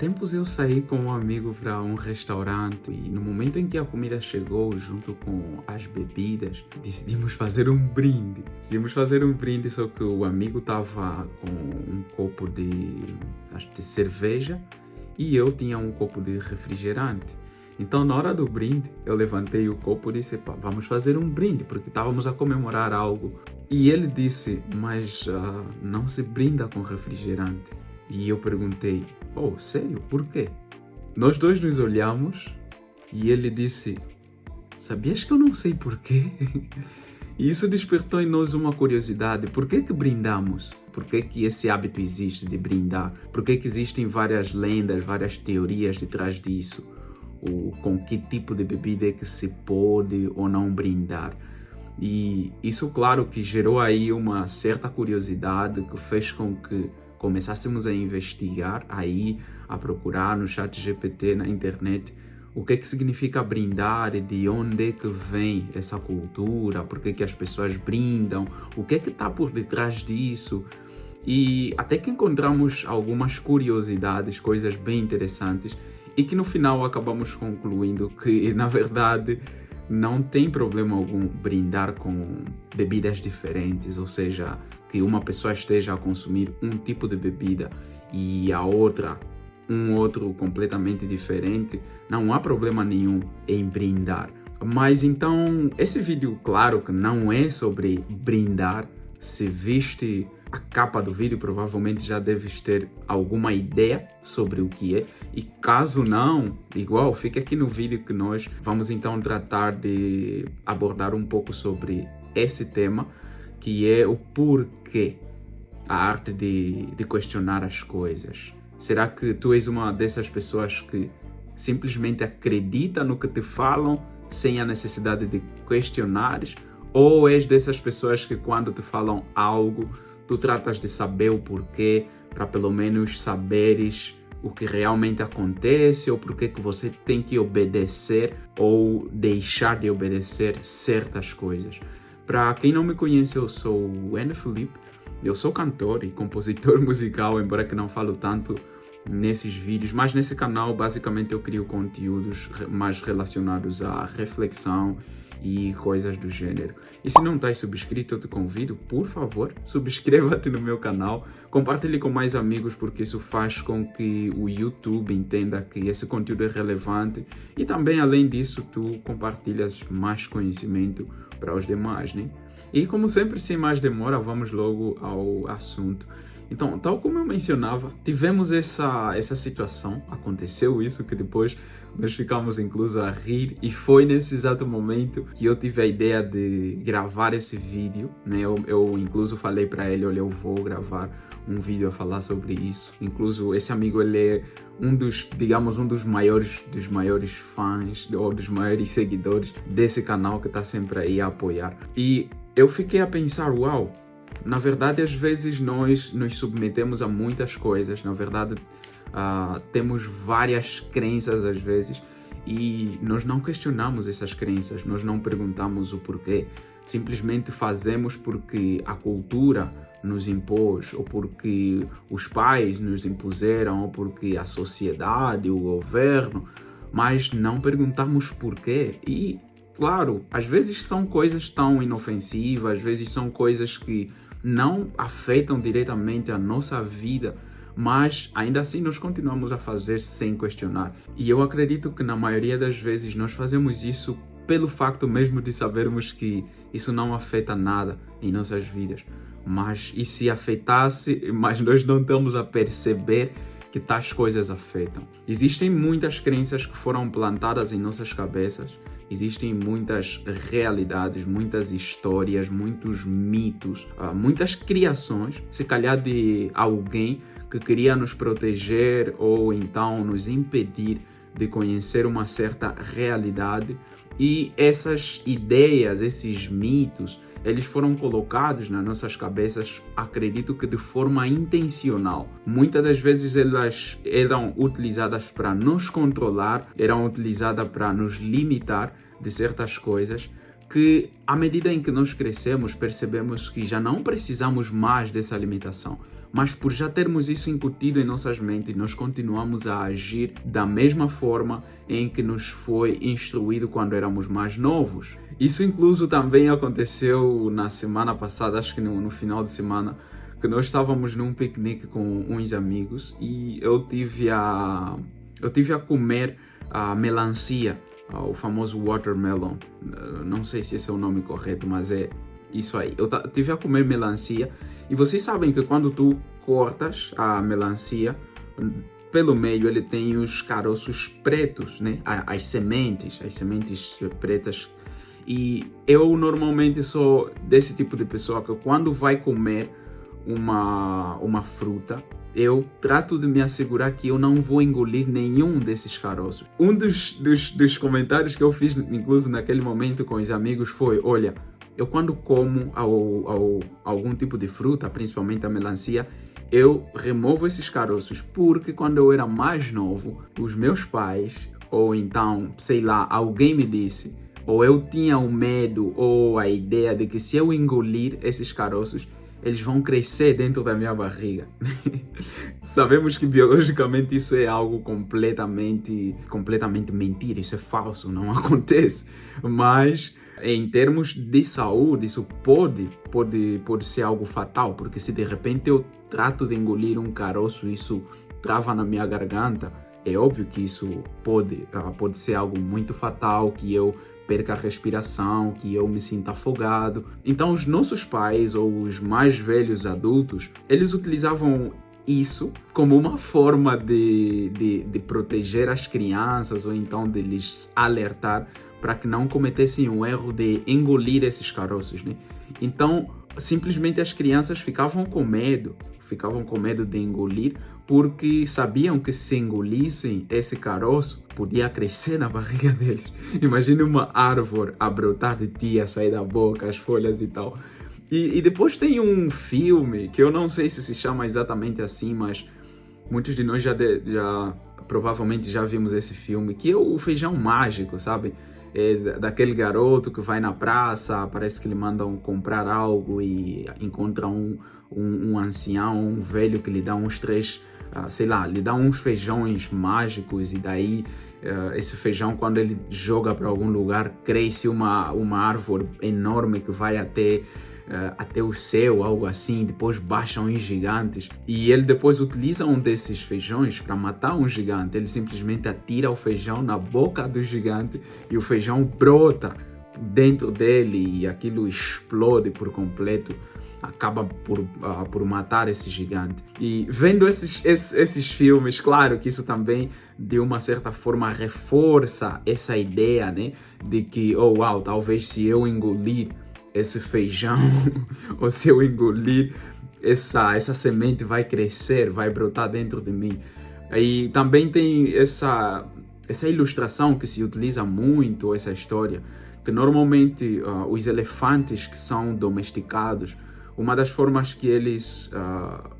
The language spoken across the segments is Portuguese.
tempos eu saí com um amigo para um restaurante e no momento em que a comida chegou junto com as bebidas, decidimos fazer um brinde. Só que o amigo estava com um copo de cerveja e eu tinha um copo de refrigerante. Então, na hora do brinde, eu levantei o copo e disse, pá, vamos fazer um brinde, porque estávamos a comemorar algo. E ele disse, mas não se brinda com refrigerante. E eu perguntei, oh, sério, por quê? Nós dois nos olhamos e ele disse, sabias que eu não sei por quê? E isso despertou em nós uma curiosidade, por que brindamos? Por que esse hábito existe de brindar? Por que existem várias lendas, várias teorias detrás disso? Com que tipo de bebida é que se pode ou não brindar. E isso, claro, que gerou aí uma certa curiosidade que fez com que começássemos a investigar, a procurar no ChatGPT, na internet, o que significa brindar e de onde é que vem essa cultura, por que as pessoas brindam, o que está por detrás disso. E até que encontramos algumas curiosidades, coisas bem interessantes, e que no final acabamos concluindo que, na verdade, não tem problema algum brindar com bebidas diferentes, ou seja, que uma pessoa esteja a consumir um tipo de bebida e a outra um outro completamente diferente, não há problema nenhum em brindar. Mas então, esse vídeo, claro que não é sobre brindar. Se viste a capa do vídeo, provavelmente já deves ter alguma ideia sobre o que é. E caso não, igual, fique aqui no vídeo que nós vamos então tratar de abordar um pouco sobre esse tema, que é o porquê, a arte de questionar as coisas. Será que tu és uma dessas pessoas que simplesmente acredita no que te falam sem a necessidade de questionares? Ou és dessas pessoas que quando te falam algo, tu tratas de saber o porquê, para pelo menos saberes o que realmente acontece ou porquê que você tem que obedecer ou deixar de obedecer certas coisas? Para quem não me conhece, eu sou o Enner Felipe, eu sou cantor e compositor musical, embora que não falo tanto nesses vídeos, mas nesse canal basicamente eu crio conteúdos mais relacionados à reflexão e coisas do gênero. E se não estás subscrito, eu te convido, por favor, subscreva-te no meu canal, compartilhe com mais amigos, porque isso faz com que o YouTube entenda que esse conteúdo é relevante e também, além disso, tu compartilhas mais conhecimento para os demais, né? E como sempre, sem mais demora, vamos logo ao assunto. Então, tal como eu mencionava, tivemos essa situação, aconteceu isso, que depois nós ficamos incluso a rir, e foi nesse exato momento que eu tive a ideia de gravar esse vídeo, né? Eu incluso falei para ele, olha, eu vou gravar um vídeo a falar sobre isso. Incluso esse amigo, ele é um dos maiores fãs, ou dos maiores seguidores desse canal, que está sempre aí a apoiar. E eu fiquei a pensar, uau, na verdade, às vezes nós nos submetemos a muitas coisas. Na verdade, temos várias crenças às vezes e nós não questionamos essas crenças, nós não perguntamos o porquê. Simplesmente fazemos porque a cultura nos impôs, ou porque os pais nos impuseram, ou porque a sociedade, o governo, mas não perguntamos porquê. E, claro, às vezes são coisas tão inofensivas, às vezes são coisas que não afetam diretamente a nossa vida, mas ainda assim nós continuamos a fazer sem questionar. E eu acredito que na maioria das vezes nós fazemos isso pelo facto mesmo de sabermos que isso não afeta nada em nossas vidas. Mas e se afetasse, mas nós não estamos a perceber que tais coisas afetam. Existem muitas crenças que foram plantadas em nossas cabeças. Existem muitas realidades, muitas histórias, muitos mitos, muitas criações, se calhar de alguém que queria nos proteger ou então nos impedir de conhecer uma certa realidade. E essas ideias, esses mitos, eles foram colocados nas nossas cabeças, acredito que de forma intencional. Muitas das vezes elas eram utilizadas para nos controlar, eram utilizadas para nos limitar de certas coisas, que à medida em que nós crescemos, percebemos que já não precisamos mais dessa limitação. mas por já termos isso incutido em nossas mentes, nós continuamos a agir da mesma forma em que nos foi instruído quando éramos mais novos. Isso incluso também aconteceu na semana passada, acho que no final de semana, que nós estávamos num piquenique com uns amigos e eu tive a comer a melancia, o famoso watermelon. Não sei se esse é o nome correto, mas é isso aí. Eu tive a comer melancia e vocês sabem que quando tu cortas a melancia, pelo meio ele tem os caroços pretos, né? As sementes pretas. E eu normalmente sou desse tipo de pessoa que quando vai comer uma fruta, eu trato de me assegurar que eu não vou engolir nenhum desses caroços. Um dos comentários que eu fiz, incluso naquele momento com os amigos, foi: olha, eu quando como algum tipo de fruta, principalmente a melancia, eu removo esses caroços, porque quando eu era mais novo, os meus pais, ou então, sei lá, alguém me disse, ou eu tinha o medo ou a ideia de que se eu engolir esses caroços, eles vão crescer dentro da minha barriga. Sabemos que biologicamente isso é algo completamente mentira, isso é falso, não acontece. Mas em termos de saúde, isso pode ser algo fatal, porque se de repente eu trato de engolir um caroço e isso trava na minha garganta, é óbvio que isso pode ser algo muito fatal, que eu perca a respiração, que eu me sinta afogado. Então, os nossos pais ou os mais velhos adultos, eles utilizavam isso como uma forma de proteger as crianças ou então de lhes alertar para que não cometessem o erro de engolir esses caroços, né? Então, simplesmente as crianças ficavam com medo de engolir, porque sabiam que se engolissem esse caroço, podia crescer na barriga deles. Imagine uma árvore a brotar de ti, a sair da boca, as folhas e tal. E depois tem um filme, que eu não sei se chama exatamente assim, mas muitos de nós já provavelmente já vimos esse filme, que é o Feijão Mágico, sabe? É daquele garoto que vai na praça, parece que lhe mandam comprar algo e encontra um ancião, um velho que lhe dá uns três, sei lá, lhe dá uns feijões mágicos e daí esse feijão, quando ele joga para algum lugar, cresce uma árvore enorme que vai até o céu, algo assim, depois baixam uns gigantes e ele depois utiliza um desses feijões para matar um gigante. Ele simplesmente atira o feijão na boca do gigante e o feijão brota dentro dele e aquilo explode por completo, acaba por matar esse gigante. E vendo esses filmes, claro que isso também de uma certa forma reforça essa ideia, né, de que, oh uau, talvez se eu engolir esse feijão ou se eu engolir essa semente vai crescer, vai brotar dentro de mim. E também tem essa ilustração que se utiliza muito, essa história, que normalmente os elefantes que são domesticados, uma das formas que eles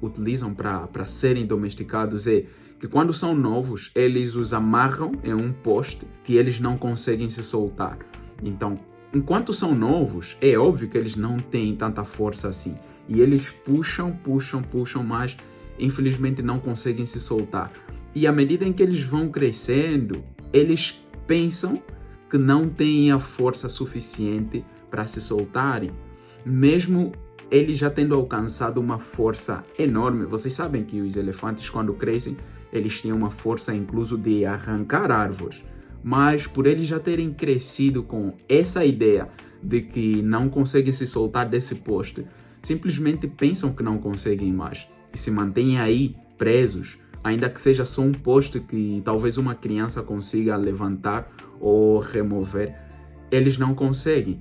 utilizam para serem domesticados é que quando são novos, eles os amarram em um poste que eles não conseguem se soltar. Então, enquanto são novos, é óbvio que eles não têm tanta força assim. E eles puxam, mas infelizmente não conseguem se soltar. E à medida em que eles vão crescendo, eles pensam que não têm a força suficiente para se soltarem. Mesmo eles já tendo alcançado uma força enorme. Vocês sabem que os elefantes, quando crescem, eles têm uma força incluso de arrancar árvores. Mas por eles já terem crescido com essa ideia de que não conseguem se soltar desse poste, simplesmente pensam que não conseguem mais e se mantêm aí presos, ainda que seja só um poste que talvez uma criança consiga levantar ou remover, eles não conseguem.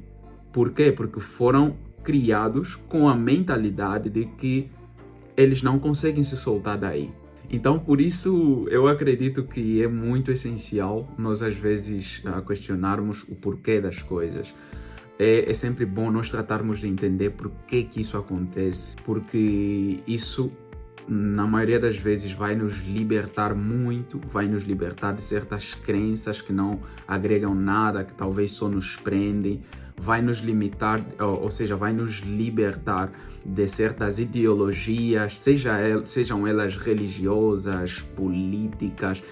Por quê? Porque foram criados com a mentalidade de que eles não conseguem se soltar daí. Então, por isso, eu acredito que é muito essencial nós, às vezes, questionarmos o porquê das coisas. É sempre bom nós tratarmos de entender por que isso acontece, porque isso, na maioria das vezes, vai nos libertar muito, vai nos libertar de certas crenças que não agregam nada, que talvez só nos prendem, vai nos limitar, ou seja, vai nos libertar de certas ideologias, sejam elas religiosas, políticas,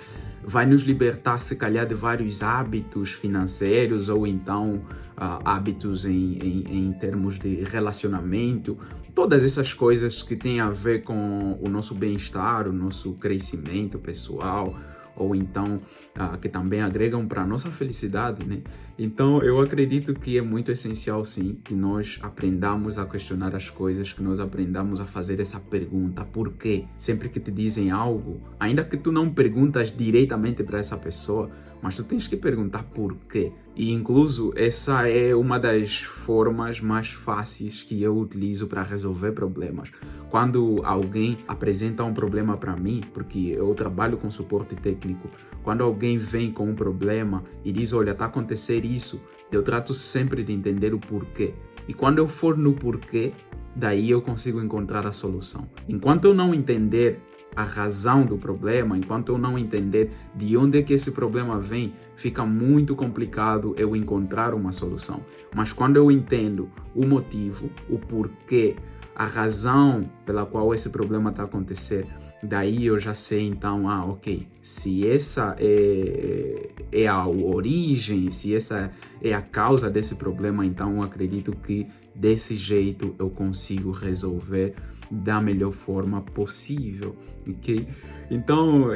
vai nos libertar, se calhar, de vários hábitos financeiros ou então hábitos em termos de relacionamento, todas essas coisas que têm a ver com o nosso bem-estar, o nosso crescimento pessoal, ou então que também agregam para a nossa felicidade, né? Então, eu acredito que é muito essencial, sim, que nós aprendamos a questionar as coisas, que nós aprendamos a fazer essa pergunta, por quê? Sempre que te dizem algo, ainda que tu não perguntas diretamente para essa pessoa, mas tu tens que perguntar por quê. E incluso essa é uma das formas mais fáceis que eu utilizo para resolver problemas. Quando alguém apresenta um problema para mim, porque eu trabalho com suporte técnico, quando alguém vem com um problema e diz, olha, está a acontecer isso, eu trato sempre de entender o porquê. E quando eu for no porquê, daí eu consigo encontrar a solução. Enquanto eu não entender a razão do problema, enquanto eu não entender de onde é que esse problema vem, fica muito complicado eu encontrar uma solução. Mas quando eu entendo o motivo, o porquê, a razão pela qual esse problema está acontecendo, daí eu já sei então, ok, se essa é a origem, se essa é a causa desse problema, então eu acredito que desse jeito eu consigo resolver da melhor forma possível, ok? Então,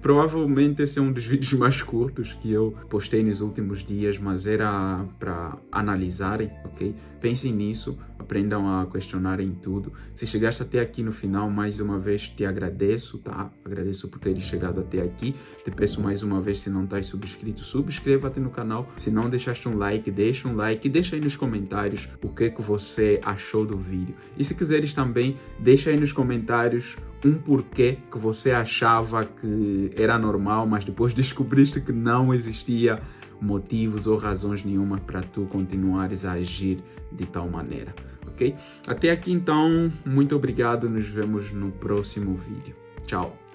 provavelmente esse é um dos vídeos mais curtos que eu postei nos últimos dias, mas era para analisarem, ok? Pensem nisso, aprendam a questionarem tudo. Se chegaste até aqui no final, mais uma vez te agradeço, tá? Agradeço por teres chegado até aqui. Te peço mais uma vez, se não estás subscrito, subscreva-te no canal. Se não deixaste um like, deixa um like. Deixa aí nos comentários o que você achou do vídeo. E se quiseres também, deixa aí nos comentários um porquê que você achava que era normal, mas depois descobriste que não existia motivos ou razões nenhuma para tu continuares a agir de tal maneira, ok? Até aqui então, muito obrigado, nos vemos no próximo vídeo. Tchau!